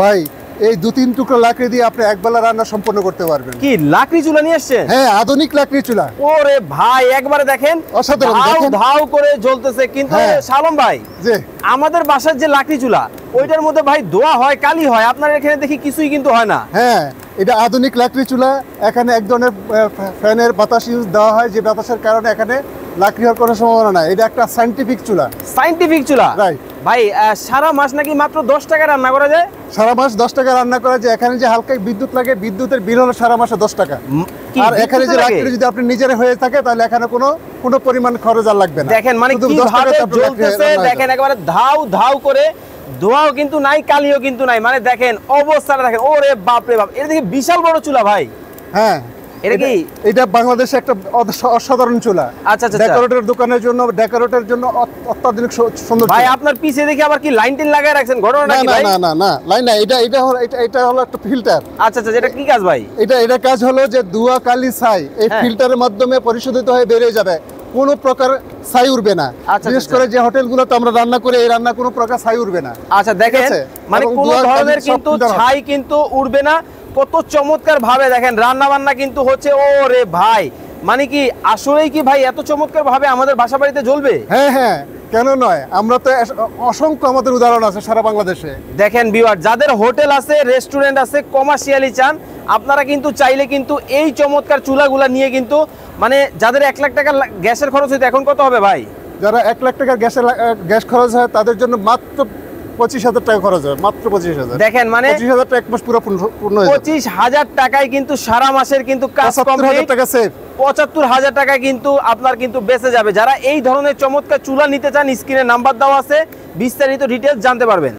ভাই এই 2-3 টুকরো লাকড়ি দিয়ে আপনি একবেলা রান্না সম্পন্ন করতে পারবেন। কি লাকড়ি চুলা নিয়ে আসছেন? হ্যাঁ, আধুনিক লাকড়ি চুলা। ওরে ভাই একবারে দেখেন অসাধারণ, ধাউ দেখেন। ধাউ করে জ্বলতেছে কিন্তু হ্যাঁ। শালম ভাই জি, আমাদের বাসার যে লাকড়ি চুলা ওইটার মধ্যে ভাই ধোয়া হয় কালি হয়, আপনার এখানে দেখি কিছুই কিন্তু হয় না। হ্যাঁ, এটা আধুনিক লাকড়ি চুলা। এখানে এক ধরনের ফ্যানের বাতাস ইউজ দেওয়া হয়, যে বাতাসের কারণে এখানে লাকড়ি হওয়ার কোনো সম্ভাবনা নাই। এটা একটা সায়েন্টিফিক চুলা। সায়েন্টিফিক চুলা রাইট ভাই। সারা মাস নাকি মাত্র 10 টাকা রান্না করা যায়? সারা মাস 10 টাকা রান্না করা যায়। এখানে যে হালকা বিদ্যুৎ লাগে, বিদ্যুতের বিল হলো সারা মাসে 10 টাকা। কি আর এখানে বিদ্যুৎ যে লাগে? লাকড়ি যদি আপনি নিজের হয়ে থাকে তাহলে এখানে কোনো পরিমাণ খরচ আর লাগবে না। দেখেন মানে শুধু 10 কিভাবে টাকাতে আপনার লাকড়ি জ্বলতেছে, রান্না হয়ে দেখেন যাবে। একবারে ধাউ ধাউ করে, ধোঁয়াও কিন্তু নাই কালিও কিন্তু নাই, মানে দেখেন অবস্থাটা দেখেন। ওরে বাপ রে বাপ, এটা দেখি বিশাল বড় চুলা ভাই। হ্যাঁ, এটা কি এটা বাংলাদেশে একটা অসাধারণ চুলা। আচ্ছা আচ্ছা ডেকোরেটর দোকানের জন্য, ডেকোরেটর জন্য অত্যাধুনিক সুন্দর ভাই চুলা। আপনার পিছে দেখি আবার কি লাইন টেন লাগায় রাখছেন, ঘটনা না কি না ভাই? না না না, লাইন না, এটা হলো একটা ফিল্টার। আচ্ছা আচ্ছা, এটা কি কাজ ভাই? এটা কাজ হলো যে ধোঁয়া কালি ছাই এই হ্যাঁ। ফিল্টারের মাধ্যমে পরিশোধিত হয়ে বেরিয়ে যাবে, কোনো প্রকার ছাই উঠবে না। আচ্ছা, বিশেষ আচ্ছা। করে যে হোটেলগুলোতে আমরা রান্না করি, এই রান্না কোনো প্রকার ছাই উঠবে না। আচ্ছা দেখেন আছে? মানে এবং কোন ধোঁয়া কালি ধরনের সব কিন্তু filter হবে। ছাই কিন্তু উড়বে না। কত চমৎকার ভাবে দেখেন রান্না বান্না কিন্তু হচ্ছে। ওরে ভাই মানে কি আসলেই কি ভাই এত চমৎকার ভাবে আমাদের বাসা বাড়িতে জ্বলবে? হ্যাঁ হ্যাঁ, কেন নয়? আমরা তো অসংখ্য আমাদের উদাহরণ আছে সারা বাংলাদেশে। দেখেন ভিউয়ার, যাদের হোটেল আছে, রেস্টুরেন্ট আছে, কমার্শিয়ালি চান, আপনারা কিন্তু চাইলে কিন্তু এই চমৎকার চুলাগুলা নিয়ে কিন্তু মানে যাদের 1 লাখ টাকা গ্যাসের খরচ হইতো এখন কত হবে ভাই? যারা 1 লাখ টাকার গ্যাস খরচ হয় তাদের জন্য মাত্র 25,000 টাকা খরচ হয়, মাত্র 25,000। দেখেন মানে 25,000 টাকা এক মাস পুরো পূর্ণ হয়ে যাবে। 25,000 টাকায় কিন্তু সারা মাসের কিন্তু কাজ 75,000 কমপ্লিট। টাকা সেভ। 75,000 টাকা কিন্তু আপনার কিন্তু বেঁচে যাবে। যারা এই ধরনের চমৎকার চুলা নিতে চান, স্ক্রিনে নাম্বার দেওয়া আছে, বিস্তারিত ডিটেলস জানতে পারবেন।